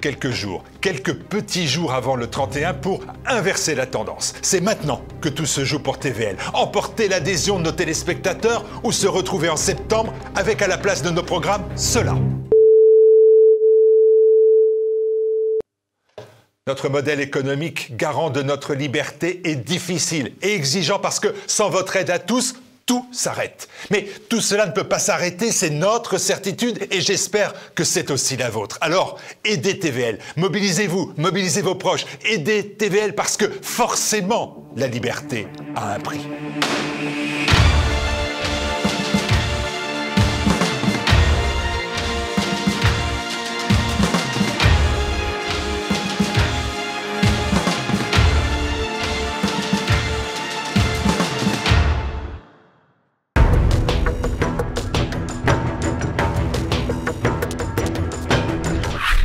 quelques jours, quelques petits jours avant le 31 pour inverser la tendance. C'est maintenant que tout se joue pour TVL. Emporter l'adhésion de nos téléspectateurs ou se retrouver en septembre avec à la place de nos programmes cela. Notre modèle économique, garant de notre liberté, est difficile et exigeant parce que sans votre aide à tous, tout s'arrête. Mais tout cela ne peut pas s'arrêter, c'est notre certitude et j'espère que c'est aussi la vôtre. Alors, aidez TVL, mobilisez-vous, mobilisez vos proches, aidez TVL parce que forcément, la liberté a un prix.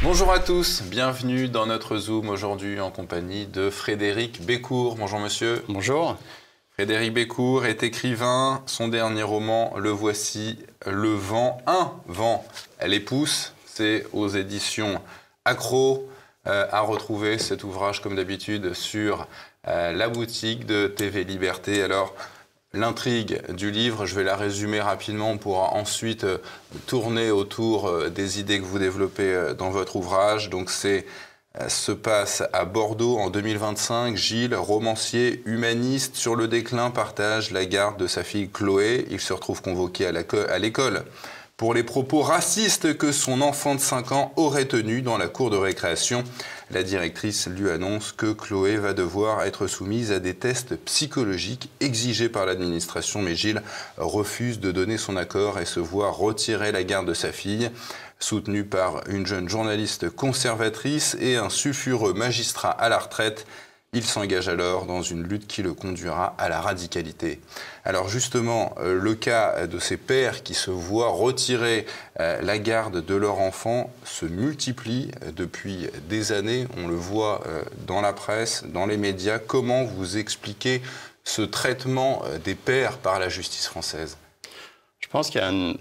Bonjour à tous, bienvenue dans notre Zoom aujourd'hui en compagnie de Frédéric Bécourt. Bonjour monsieur. Bonjour. Frédéric Bécourt est écrivain, son dernier roman, le voici, Le vent, un vent, les pousses, c'est aux éditions Accro. À retrouver cet ouvrage comme d'habitude sur la boutique de TV Liberté. Alors, l'intrigue du livre, je vais la résumer rapidement, on pourra ensuite tourner autour des idées que vous développez dans votre ouvrage. Donc se passe à Bordeaux en 2025. Gilles, romancier humaniste sur le déclin, partage la garde de sa fille Chloé. Il se retrouve convoqué à l'école pour les propos racistes que son enfant de 5 ans aurait tenus dans la cour de récréation. La directrice lui annonce que Chloé va devoir être soumise à des tests psychologiques exigés par l'administration, mais Gilles refuse de donner son accord et se voit retirer la garde de sa fille. Soutenu par une jeune journaliste conservatrice et un sulfureux magistrat à la retraite, il s'engage alors dans une lutte qui le conduira à la radicalité. Alors justement, le cas de ces pères qui se voient retirer la garde de leur enfant se multiplie depuis des années. On le voit dans la presse, dans les médias. Comment vous expliquez ce traitement des pères par la justice française? Je pense qu'il y a un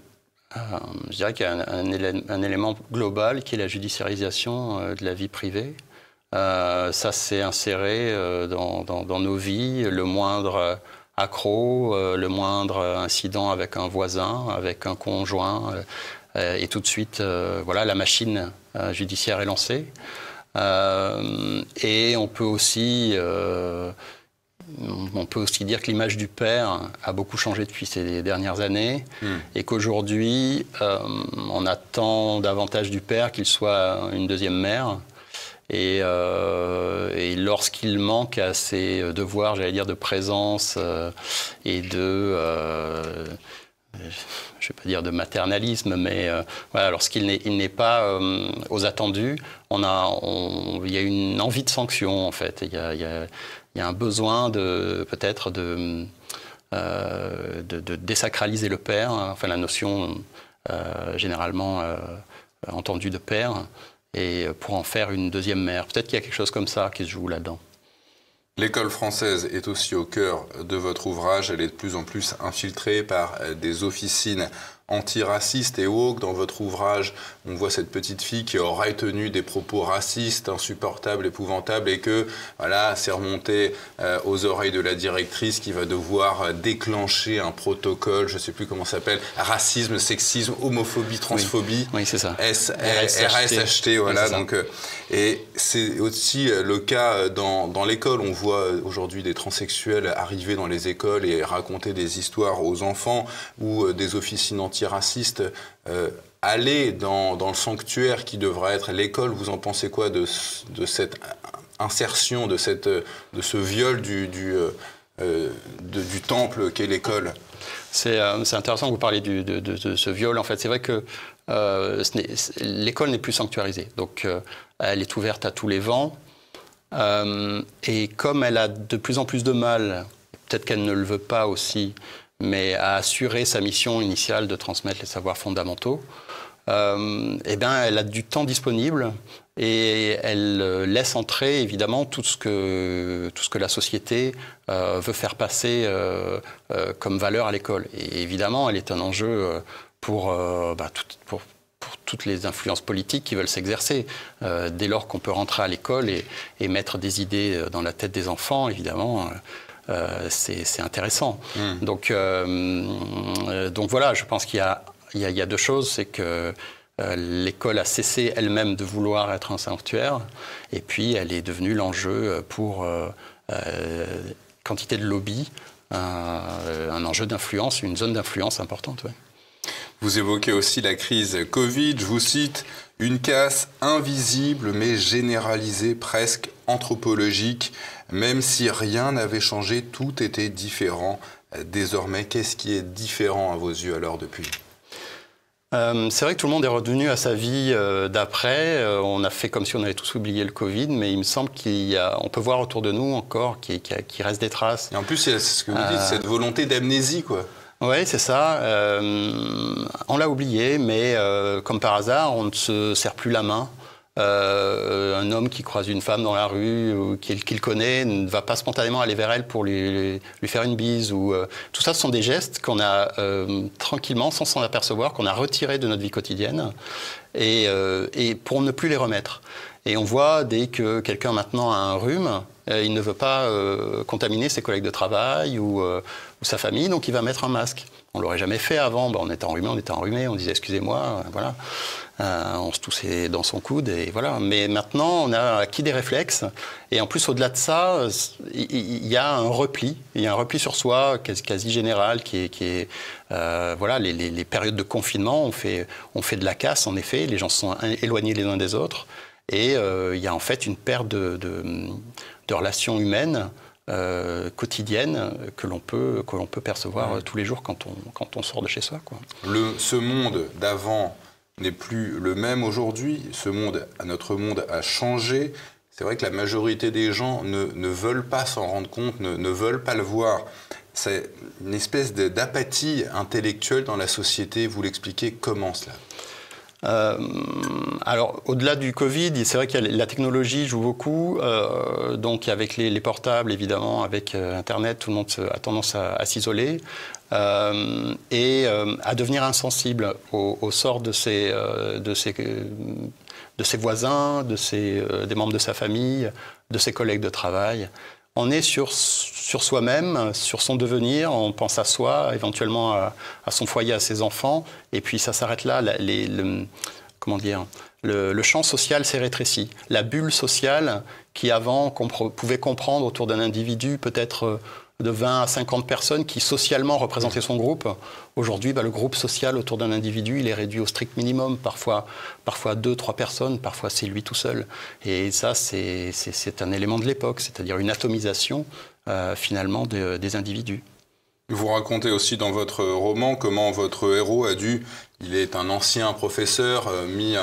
élément global qui est la judiciarisation de la vie privée. Ça s'est inséré dans nos vies, le moindre accroc, le moindre incident avec un voisin, avec un conjoint, et tout de suite, voilà, la machine judiciaire est lancée. Et on peut aussi dire que l'image du père a beaucoup changé depuis ces dernières années et qu'aujourd'hui, on attend davantage du père qu'il soit une deuxième mère. Et lorsqu'il manque à ses devoirs, j'allais dire, de présence et de, je ne vais pas dire de maternalisme, mais voilà, lorsqu'il n'est pas aux attendus, il y a une envie de sanction, en fait. Il y a un besoin peut-être de désacraliser le père, enfin la notion généralement entendue de père, et pour en faire une deuxième mère. Peut-être qu'il y a quelque chose comme ça qui se joue là-dedans. L'école française est aussi au cœur de votre ouvrage. Elle est de plus en plus infiltrée par des officines antiracistes et woke. Dans votre ouvrage, on voit cette petite fille qui aurait tenu des propos racistes, insupportables, épouvantables, et que, voilà, c'est remonté aux oreilles de la directrice qui va devoir déclencher un protocole, je ne sais plus comment ça s'appelle, racisme, sexisme, homophobie, transphobie. Oui, c'est ça. RSHT, voilà. Oui, donc, et c'est aussi le cas dans l'école. On voit aujourd'hui des transsexuels arriver dans les écoles et raconter des histoires aux enfants, ou des officines antiracistes aller dans le sanctuaire qui devrait être l'école. Vous en pensez quoi de cette insertion, de ce viol du temple qu'est l'école? C'est intéressant que vous parliez de ce viol. En fait, c'est vrai que l'école n'est plus sanctuarisée. Donc, elle est ouverte à tous les vents. Et comme elle a de plus en plus de mal, peut-être qu'elle ne le veut pas aussi, mais à assurer sa mission initiale de transmettre les savoirs fondamentaux, eh bien, elle a du temps disponible et elle laisse entrer évidemment tout ce que la société veut faire passer toutes les influences politiques qui veulent s'exercer. Dès lors qu'on peut rentrer à l'école et mettre des idées dans la tête des enfants, évidemment, c'est intéressant. Donc voilà, je pense qu'il y a deux choses. C'est que l'école a cessé elle-même de vouloir être un sanctuaire, et puis elle est devenue l'enjeu pour quantité de lobby, un enjeu d'influence, une zone d'influence importante. Ouais. Vous évoquez aussi la crise Covid, je vous cite, une casse invisible mais généralisée, presque anthropologique. Même si rien n'avait changé, tout était différent. Désormais, qu'est-ce qui est différent à vos yeux alors depuis ? C'est vrai que tout le monde est revenu à sa vie d'après. On a fait comme si on avait tous oublié le Covid, mais il me semble on peut voir autour de nous encore qu'il reste des traces. Et en plus, c'est ce que vous dites, cette volonté d'amnésie, quoi. Oui, c'est ça. On l'a oublié, mais comme par hasard, on ne se serre plus la main. Un homme qui croise une femme dans la rue ou qu'il connaît ne va pas spontanément aller vers elle pour lui faire une bise. Tout ça, ce sont des gestes qu'on a tranquillement, sans s'en apercevoir, qu'on a retirés de notre vie quotidienne et pour ne plus les remettre. Et on voit, dès que quelqu'un maintenant a un rhume, il ne veut pas contaminer ses collègues de travail ou sa famille, donc il va mettre un masque. On ne l'aurait jamais fait avant. On était enrhumé, on disait excusez-moi, voilà. On se toussait dans son coude et voilà. Mais maintenant, on a acquis des réflexes. Et en plus, au-delà de ça, il y a un repli. Il y a un repli sur soi quasi général qui est voilà, les périodes de confinement, on fait de la casse, en effet. Les gens se sont éloignés les uns des autres. Et il y a en fait une perte de relations humaines quotidiennes que l'on peut percevoir tous les jours quand on sort de chez soi, quoi. Ce monde d'avant n'est plus le même aujourd'hui. Notre monde a changé. C'est vrai que la majorité des gens ne veulent pas s'en rendre compte, ne veulent pas le voir. C'est une espèce d'apathie intellectuelle dans la société. Vous l'expliquez comment cela ? Alors, au-delà du Covid, c'est vrai que la technologie joue beaucoup. Donc, avec les portables, évidemment, avec Internet, tout le monde a tendance à s'isoler et à devenir insensible au sort de ses voisins, des membres de sa famille, de ses collègues de travail. On est sur soi-même, sur son devenir, on pense à soi, éventuellement à son foyer, à ses enfants, et puis ça s'arrête là. Le champ social s'est rétréci. La bulle sociale qui avant pouvait comprendre autour d'un individu peut-être de 20 à 50 personnes qui socialement représentaient son groupe. Aujourd'hui, le groupe social autour d'un individu, il est réduit au strict minimum. Parfois 2, 3 personnes, parfois c'est lui tout seul. Et ça, c'est un élément de l'époque, c'est-à-dire une atomisation finalement des individus. Vous racontez aussi dans votre roman comment votre héros il est un ancien professeur mis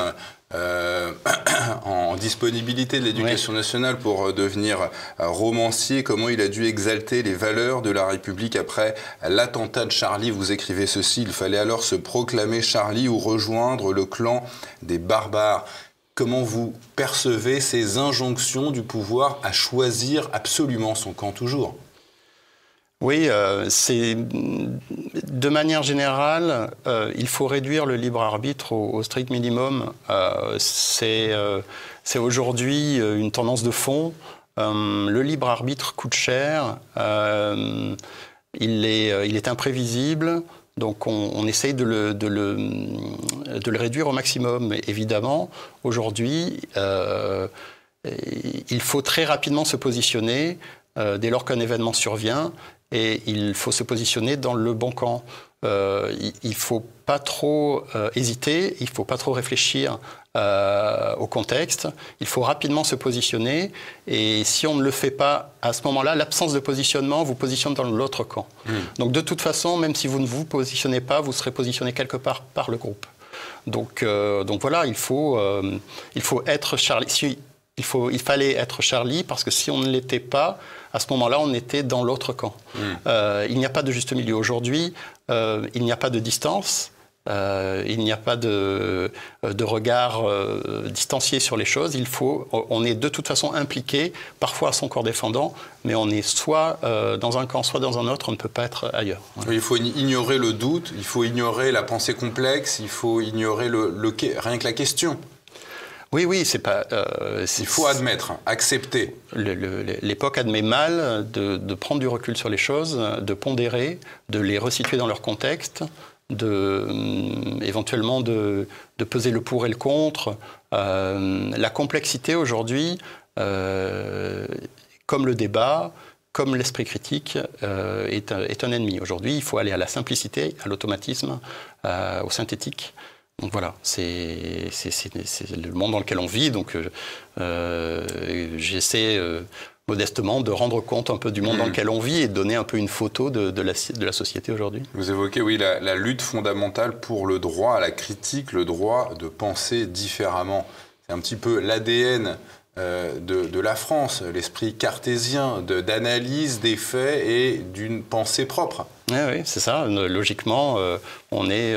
en disponibilité de l'Éducation nationale pour devenir romancier, comment il a dû exalter les valeurs de la République après l'attentat de Charlie. Vous écrivez ceci: il fallait alors se proclamer Charlie ou rejoindre le clan des barbares. Comment vous percevez ces injonctions du pouvoir à choisir absolument son camp toujours ? Oui, de manière générale, il faut réduire le libre arbitre au strict minimum. C'est aujourd'hui une tendance de fond. Le libre arbitre coûte cher, il est imprévisible, donc on essaye de le réduire au maximum. Mais évidemment, aujourd'hui, il faut très rapidement se positionner dès lors qu'un événement survient. Et il faut se positionner dans le bon camp. Il ne faut pas trop hésiter, il ne faut pas trop réfléchir au contexte. Il faut rapidement se positionner. Et si on ne le fait pas, à ce moment-là, l'absence de positionnement vous positionne dans l'autre camp. Donc de toute façon, même si vous ne vous positionnez pas, vous serez positionné quelque part par le groupe. Donc voilà, il faut être Charlie. Il fallait être Charlie parce que si on ne l'était pas, à ce moment-là, on était dans l'autre camp. Il n'y a pas de juste milieu. Aujourd'hui, il n'y a pas de distance il n'y a pas de regard distancié sur les choses. On est de toute façon impliqué, parfois à son corps défendant, mais on est soit dans un camp, soit dans un autre, on ne peut pas être ailleurs. Il faut ignorer le doute, il faut ignorer la pensée complexe, il faut ignorer rien que la question. Oui, c'est pas... il faut admettre, accepter. L'époque admet mal de prendre du recul sur les choses, de pondérer, de les resituer dans leur contexte, éventuellement de peser le pour et le contre. La complexité aujourd'hui, comme le débat, comme l'esprit critique, est un ennemi. Aujourd'hui, il faut aller à la simplicité, à l'automatisme, au synthétique. Donc voilà, c'est le monde dans lequel on vit. Donc j'essaie modestement de rendre compte un peu du monde dans lequel on vit et de donner un peu une photo de la société aujourd'hui. Vous évoquez, oui, la lutte fondamentale pour le droit à la critique, le droit de penser différemment. C'est un petit peu l'ADN de la France, l'esprit cartésien d'analyse des faits et d'une pensée propre. Oui, c'est ça. Logiquement, on est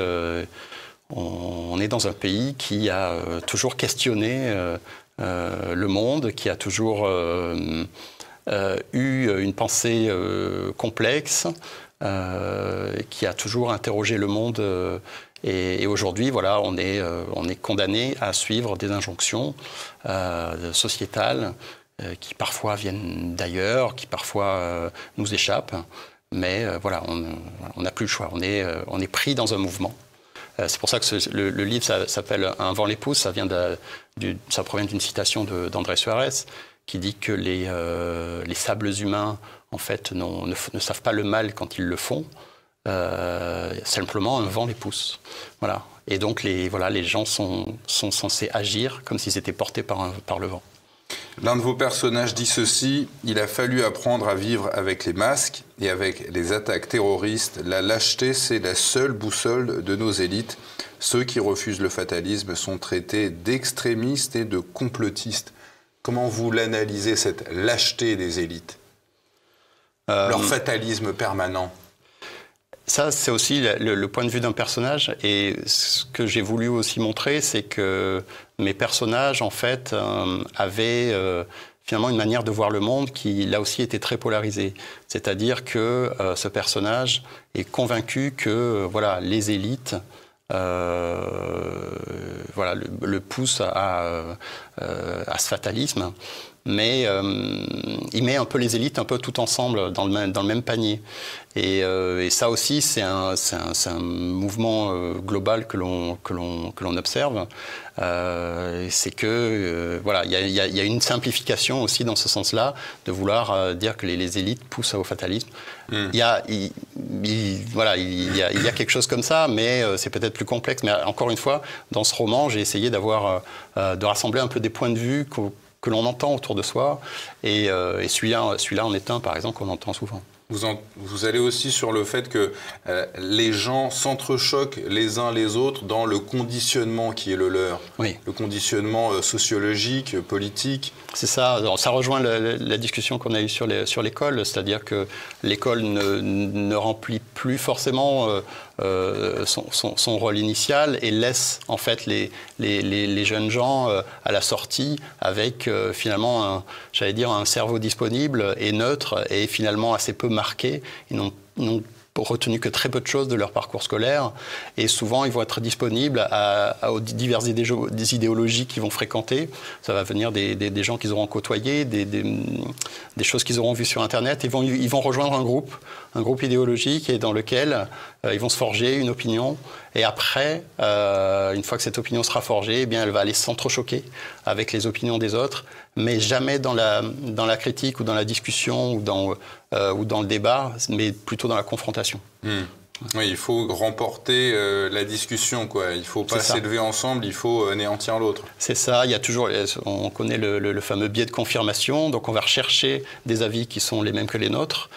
dans un pays qui a toujours questionné le monde, qui a toujours eu une pensée complexe, qui a toujours interrogé le monde. Et aujourd'hui, voilà, on est condamné à suivre des injonctions sociétales qui parfois viennent d'ailleurs, qui parfois nous échappent. Mais voilà, on n'a plus le choix. On est pris dans un mouvement. C'est pour ça que le livre s'appelle « Un vent les pousse ». Ça provient d'une citation d'André Suarez qui dit que les sables humains, en fait, ne savent pas le mal quand ils le font. Simplement, un vent les pousse. Voilà. Et donc, les gens sont censés agir comme s'ils étaient portés par le vent. L'un de vos personnages dit ceci: « Il a fallu apprendre à vivre avec les masques et avec les attaques terroristes. La lâcheté, c'est la seule boussole de nos élites. Ceux qui refusent le fatalisme sont traités d'extrémistes et de complotistes. » Comment vous l'analysez, cette lâcheté des élites, leur fatalisme permanent? Ça, c'est aussi le point de vue d'un personnage. Et ce que j'ai voulu aussi montrer, c'est que mes personnages, en fait, avaient finalement une manière de voir le monde qui, là aussi, était très polarisée. C'est-à-dire que ce personnage est convaincu que les élites le poussent à ce fatalisme. Mais il met un peu les élites un peu tout ensemble dans le même panier. Et ça aussi, c'est un mouvement global que l'on observe. C'est que il y a une simplification aussi dans ce sens-là, de vouloir dire que les élites poussent au fatalisme. Il y a quelque chose comme ça, mais c'est peut-être plus complexe. Mais encore une fois, dans ce roman, j'ai essayé de rassembler un peu des points de vue que l'on entend autour de soi, et celui-là en est un, par exemple, qu'on entend souvent. Vous allez aussi sur le fait que les gens s'entrechoquent les uns les autres dans le conditionnement qui est le leur, oui. Le conditionnement sociologique, politique. C'est ça. Alors, ça rejoint la discussion qu'on a eue sur l'école, c'est-à-dire que l'école ne remplit plus forcément son rôle initial et laisse en fait les jeunes gens à la sortie avec finalement un cerveau disponible et neutre et finalement assez peu marqué. Ils n'ont retenu que très peu de choses de leur parcours scolaire et souvent ils vont être disponibles aux diverses idéologies qu'ils vont fréquenter. Ça va venir des gens qu'ils auront côtoyés, des choses qu'ils auront vues sur Internet. Ils vont rejoindre un groupe idéologique et dans lequel ils vont se forger une opinion. Et après, une fois que cette opinion sera forgée, eh bien, elle va aller s'entrechoquer avec les opinions des autres, mais jamais dans la critique ou dans la discussion ou dans le débat, mais plutôt dans la confrontation. Oui, il faut remporter la discussion, quoi. Il ne faut pas s'élever ensemble, il faut anéantir l'autre. C'est ça, il y a toujours, on connaît le fameux biais de confirmation, donc on va rechercher des avis qui sont les mêmes que les nôtres,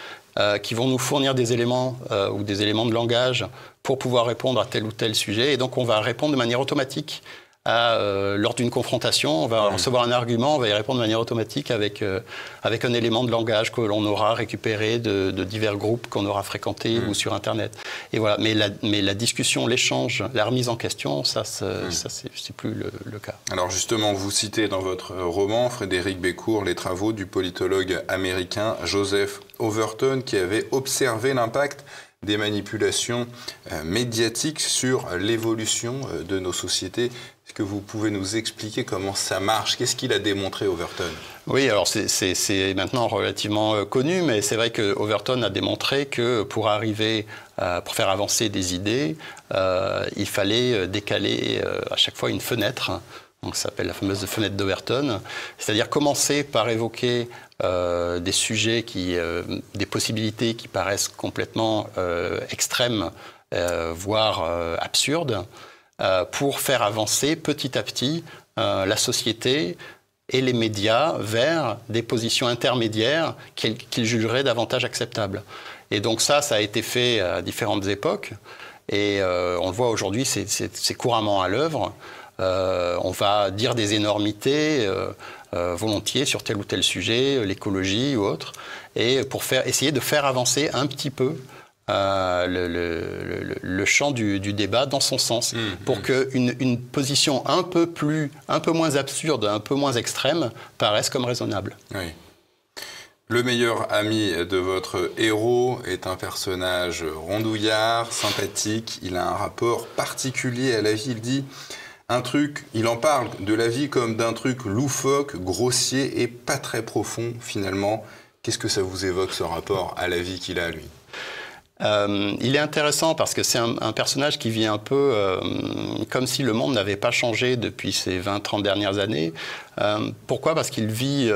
qui vont nous fournir des éléments ou des éléments de langage pour pouvoir répondre à tel ou tel sujet, et donc on va répondre de manière automatique lors d'une confrontation, on va recevoir un argument, on va y répondre de manière automatique avec un élément de langage que l'on aura récupéré de divers groupes qu'on aura fréquentés ou sur Internet. Et voilà. Mais la discussion, l'échange, la remise en question, ça c'est plus le cas. Alors justement, vous citez dans votre roman, Frédéric Becourt, les travaux du politologue américain Joseph Overton, qui avait observé l'impact des manipulations médiatiques sur l'évolution de nos sociétés. Est-ce que vous pouvez nous expliquer comment ça marche? Qu'est-ce qu'il a démontré, Overton? Oui, alors c'est maintenant relativement connu, mais c'est vrai que Overton a démontré que pour faire avancer des idées, il fallait décaler à chaque fois une fenêtre. Donc, ça s'appelle la fameuse fenêtre d'Overton, c'est-à-dire commencer par évoquer des sujets, des possibilités qui paraissent complètement extrêmes, voire absurdes, pour faire avancer petit à petit la société et les médias vers des positions intermédiaires qu'ils jugeraient davantage acceptables. Et donc ça a été fait à différentes époques, et on le voit aujourd'hui, c'est couramment à l'œuvre. On va dire des énormités volontiers sur tel ou tel sujet, l'écologie ou autre, et pour essayer de faire avancer un petit peu le champ du débat dans son sens, pour qu'une position un peu moins absurde, un peu moins extrême, paraisse comme raisonnable. Oui. Le meilleur ami de votre héros est un personnage rondouillard, sympathique, il a un rapport particulier à la vie, il dit... il en parle de la vie comme d'un truc loufoque, grossier et pas très profond finalement. Qu'est-ce que ça vous évoque, ce rapport à la vie qu'il a, lui? Il est intéressant parce que c'est un personnage qui vit un peu comme si le monde n'avait pas changé depuis ces 20-30 dernières années. Pourquoi? Parce qu'il vit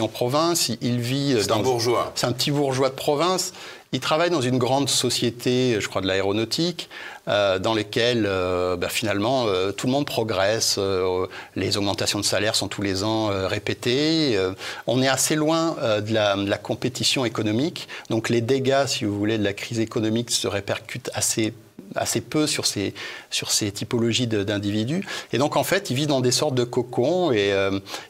en province, il vit... C'est un bourgeois. C'est un petit bourgeois de province. Il travaille dans une grande société, je crois, de l'aéronautique, dans laquelle, finalement, tout le monde progresse. Les augmentations de salaire sont tous les ans répétées. On est assez loin de la compétition économique. Donc les dégâts, si vous voulez, de la crise économique se répercutent assez peu sur ces typologies d'individus. Et donc, en fait, il vit dans des sortes de cocons et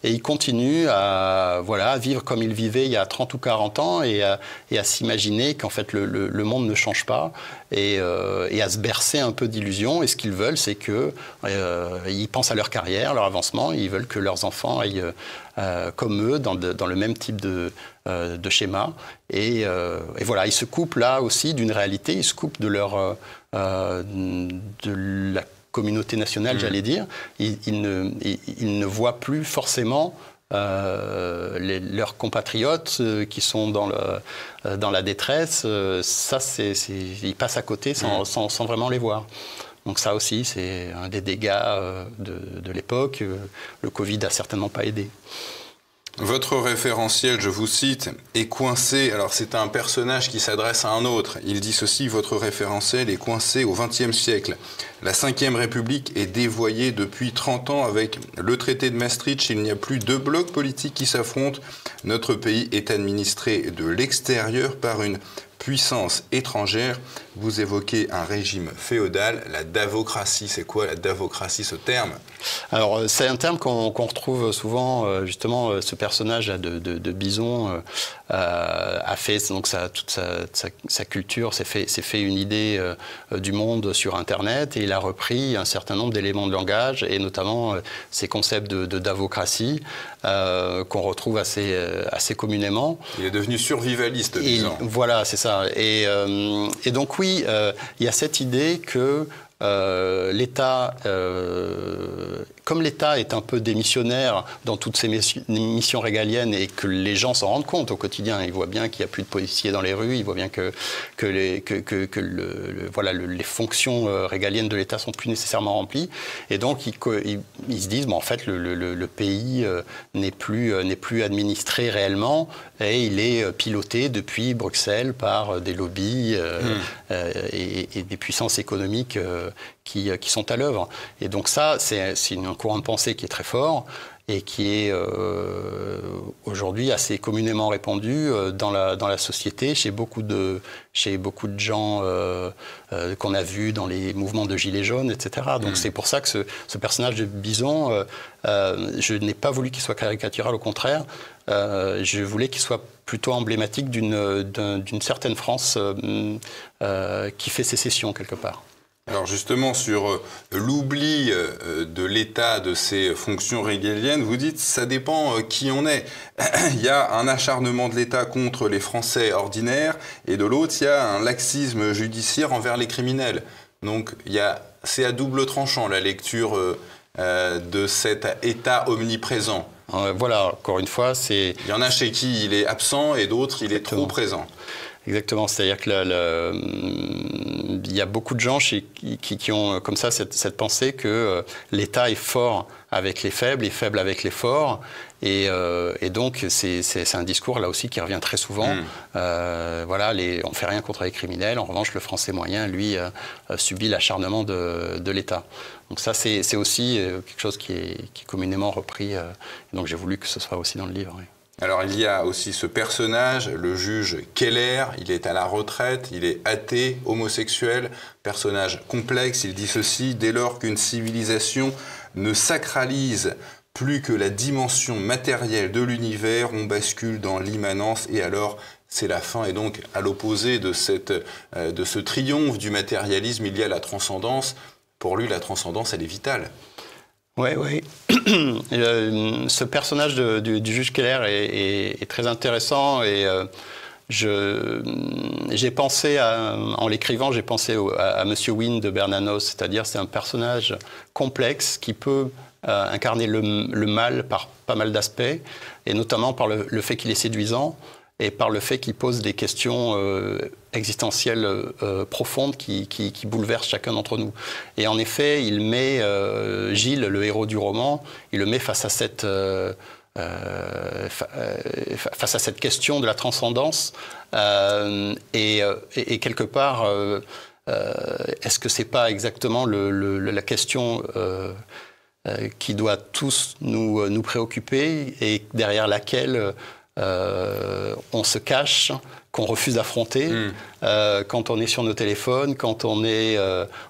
il continue à vivre comme il vivait il y a 30 ou 40 ans et à s'imaginer qu'en fait, le monde ne change pas et à se bercer un peu d'illusions. Et ce qu'ils veulent, c'est qu'ils pensent à leur carrière, leur avancement. Ils veulent que leurs enfants aillent comme eux, dans le même type de schéma. Et voilà, ils se coupent là aussi d'une réalité, ils se coupent de la communauté nationale, j'allais dire. Ils ne voient plus forcément leurs compatriotes qui sont dans la détresse. Ils passent à côté sans vraiment les voir. Donc ça aussi, c'est un des dégâts de l'époque. Le Covid n'a certainement pas aidé. Votre référentiel, je vous cite, est coincé. Alors c'est un personnage qui s'adresse à un autre. Il dit ceci: votre référentiel est coincé au XXe siècle. La Ve République est dévoyée depuis 30 ans avec le traité de Maastricht. Il n'y a plus deux blocs politiques qui s'affrontent. Notre pays est administré de l'extérieur par une puissance étrangère. Vous évoquez un régime féodal, la davocratie. C'est quoi la davocratie, ce terme? Alors, c'est un terme qu'on retrouve souvent, justement, ce personnage de Bison a fait donc toute sa culture, s'est fait une idée du monde sur Internet, et il a repris un certain nombre d'éléments de langage, et notamment ces concepts de davocratie qu'on retrouve assez communément. Il est devenu survivaliste, Bison. Voilà, c'est ça. Et donc oui, il y a cette idée que l'État, comme l'État est un peu démissionnaire dans toutes ses missions régaliennes, et que les gens s'en rendent compte au quotidien, ils voient bien qu'il n'y a plus de policiers dans les rues, ils voient bien que les fonctions régaliennes de l'État sont plus nécessairement remplies, et donc ils se disent, en fait, le pays n'est plus administré réellement, et il est piloté depuis Bruxelles par des lobbies et des puissances économiques qui sont à l'œuvre. Et donc ça, c'est un courant de pensée qui est très fort. et qui est aujourd'hui assez communément répandu dans la société, chez beaucoup de gens qu'on a vus dans les mouvements de Gilets jaunes, etc. Donc c'est pour ça que ce personnage de Bison, je n'ai pas voulu qu'il soit caricatural, au contraire. Je voulais qu'il soit plutôt emblématique d'une certaine France qui fait sécession quelque part. Alors justement, sur l'oubli de l'État, de ses fonctions régaliennes, vous dites ça dépend qui on est. Il y a un acharnement de l'État contre les Français ordinaires, et de l'autre, il y a un laxisme judiciaire envers les criminels. Donc c'est à double tranchant la lecture de cet État omniprésent. Voilà, encore une fois, c'est... Il y en a chez qui il est absent et d'autres, il est trop présent. Exactement, c'est-à-dire que il y a beaucoup de gens qui ont comme ça cette pensée que l'État est fort avec les faibles et faible avec les forts. Et donc, c'est un discours là aussi qui revient très souvent. Voilà, on ne fait rien contre les criminels. En revanche, le Français moyen, lui, subit l'acharnement de l'État. Donc ça, c'est aussi quelque chose qui est communément repris. Donc j'ai voulu que ce soit aussi dans le livre. Oui. Alors il y a aussi ce personnage, le juge Keller, il est à la retraite, il est athée, homosexuel, personnage complexe, il dit ceci: dès lors qu'une civilisation ne sacralise plus que la dimension matérielle de l'univers, on bascule dans l'immanence et alors c'est la fin. Et donc à l'opposé de ce triomphe du matérialisme, il y a la transcendance. Pour lui, la transcendance, elle est vitale. Oui. Ce personnage du juge Keller est très intéressant et j'ai pensé, en l'écrivant, j'ai pensé à Monsieur Wynne de Bernanos, c'est-à-dire c'est un personnage complexe qui peut incarner le mal par pas mal d'aspects, et notamment par le fait qu'il est séduisant et par le fait qu'il pose des questions existentielles profondes qui bouleversent chacun d'entre nous. Et en effet, il met Gilles, le héros du roman, il le met face à cette question de la transcendance. Et quelque part, est-ce que c'est pas exactement la question qui doit tous nous préoccuper et derrière laquelle on se cache, qu'on refuse d'affronter quand on est sur nos téléphones, quand on est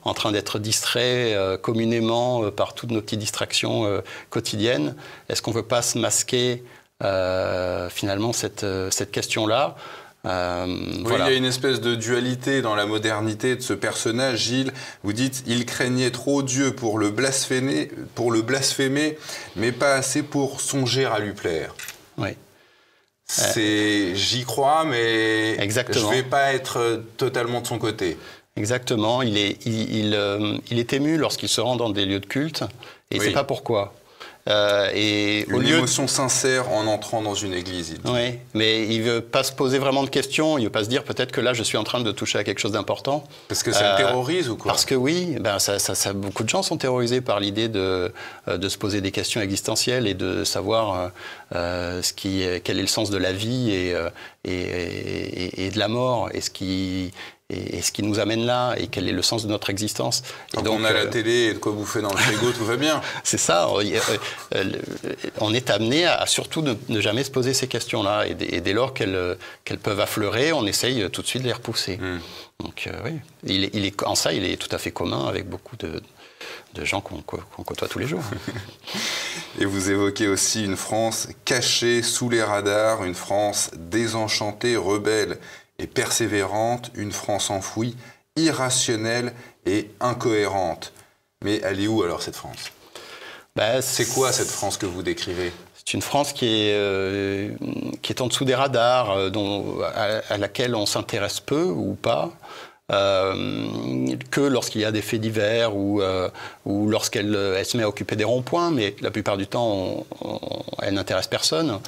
en train d'être distrait communément par toutes nos petites distractions quotidiennes. Est-ce qu'on ne veut pas se masquer finalement cette question-là? Voilà. Voilà. Il y a une espèce de dualité dans la modernité de ce personnage, Gilles. Vous dites, il craignait trop Dieu pour le blasphémer, mais pas assez pour songer à lui plaire. Oui. J'y crois, mais exactement. Je ne vais pas être totalement de son côté. Exactement. Il est ému lorsqu'il se rend dans des lieux de culte, et il ne sait pas pourquoi. Une émotion sincère en entrant dans une église. Oui, mais il ne veut pas se poser vraiment de questions, il ne veut pas se dire peut-être que là je suis en train de toucher à quelque chose d'important. Parce que ça le terrorise ou quoi? Parce que oui, beaucoup de gens sont terrorisés par l'idée de se poser des questions existentielles et de savoir quel est le sens de la vie et de la mort, et ce qui nous amène là, et quel est le sens de notre existence. Quand on a la télé et de quoi bouffer dans le frigo, tout va bien. C'est ça. On est amené à surtout ne jamais se poser ces questions-là. Et dès lors qu'elles peuvent affleurer, on essaye tout de suite de les repousser. Donc oui, en ça, il est tout à fait commun avec beaucoup de gens qu'on côtoie tous les jours. Et vous évoquez aussi une France cachée sous les radars, une France désenchantée, rebelle et persévérante, une France enfouie, irrationnelle et incohérente. Mais elle est où alors cette France? C'est quoi cette France que vous décrivez? C'est une France qui est en dessous des radars, à laquelle on s'intéresse peu ou pas. Que lorsqu'il y a des faits divers ou lorsqu'elle se met à occuper des ronds-points, mais la plupart du temps, elle n'intéresse personne.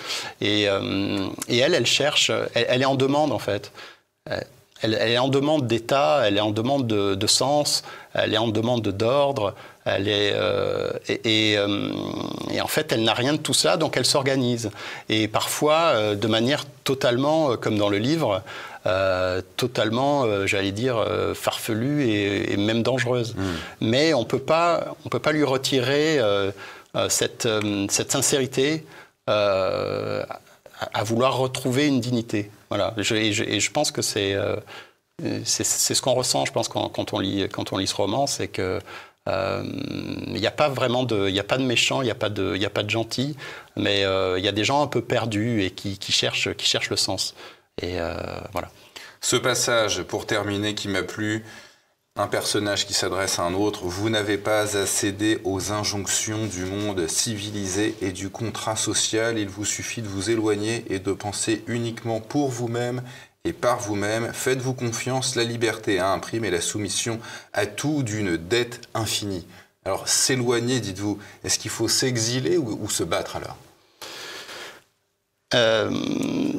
Et elle cherche, elle est en demande en fait. Elle est en demande d'État, elle est en demande de sens, elle est en demande d'ordre. Et en fait, elle n'a rien de tout ça, donc elle s'organise. Et parfois, de manière totalement, comme dans le livre, totalement, j'allais dire, farfelue et même dangereuse. Mais on peut pas lui retirer cette sincérité à vouloir retrouver une dignité. Voilà. Et je pense que c'est ce qu'on ressent, je pense, quand on lit ce roman, c'est que il n'y a pas vraiment de méchants, il n'y a pas de gentils, mais il y a des gens un peu perdus et qui cherchent le sens. Et voilà. Ce passage, pour terminer, qui m'a plu, un personnage qui s'adresse à un autre, vous n'avez pas à céder aux injonctions du monde civilisé et du contrat social, il vous suffit de vous éloigner et de penser uniquement pour vous-même et par vous-même. Faites-vous confiance, la liberté a un prix, mais la soumission à tout d'une dette infinie. Alors, s'éloigner, dites-vous, est-ce qu'il faut s'exiler ou se battre alors ?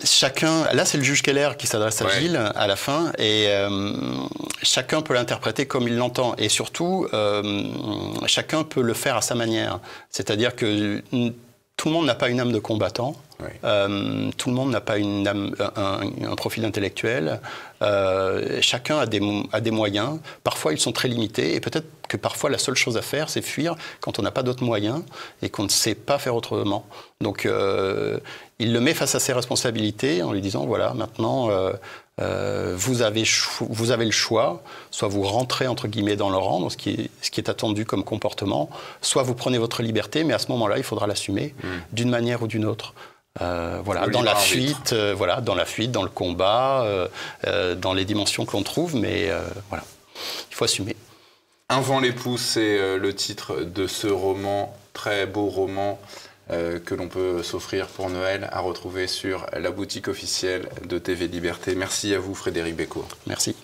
Chacun, là c'est le juge Keller qui s'adresse à Gilles à la fin, et chacun peut l'interpréter comme il l'entend, et surtout chacun peut le faire à sa manière. C'est-à-dire que tout le monde n'a pas une âme de combattant, tout le monde n'a pas une âme, un profil intellectuel, chacun a des moyens, parfois ils sont très limités, et peut-être que parfois la seule chose à faire c'est fuir quand on n'a pas d'autres moyens et qu'on ne sait pas faire autrement. Donc il le met face à ses responsabilités en lui disant voilà, maintenant vous avez le choix, soit vous rentrez entre guillemets dans le rang, dans ce qui est attendu comme comportement, soit vous prenez votre liberté, mais à ce moment-là il faudra l'assumer d'une manière ou d'une autre. Voilà, dans la fuite, dans le combat, dans les dimensions que l'on trouve, mais voilà, il faut assumer. Un vent les pousse, c'est le titre de ce roman, très beau roman que l'on peut s'offrir pour Noël, à retrouver sur la boutique officielle de TV Liberté. Merci à vous, Frédéric Bécourt. Merci.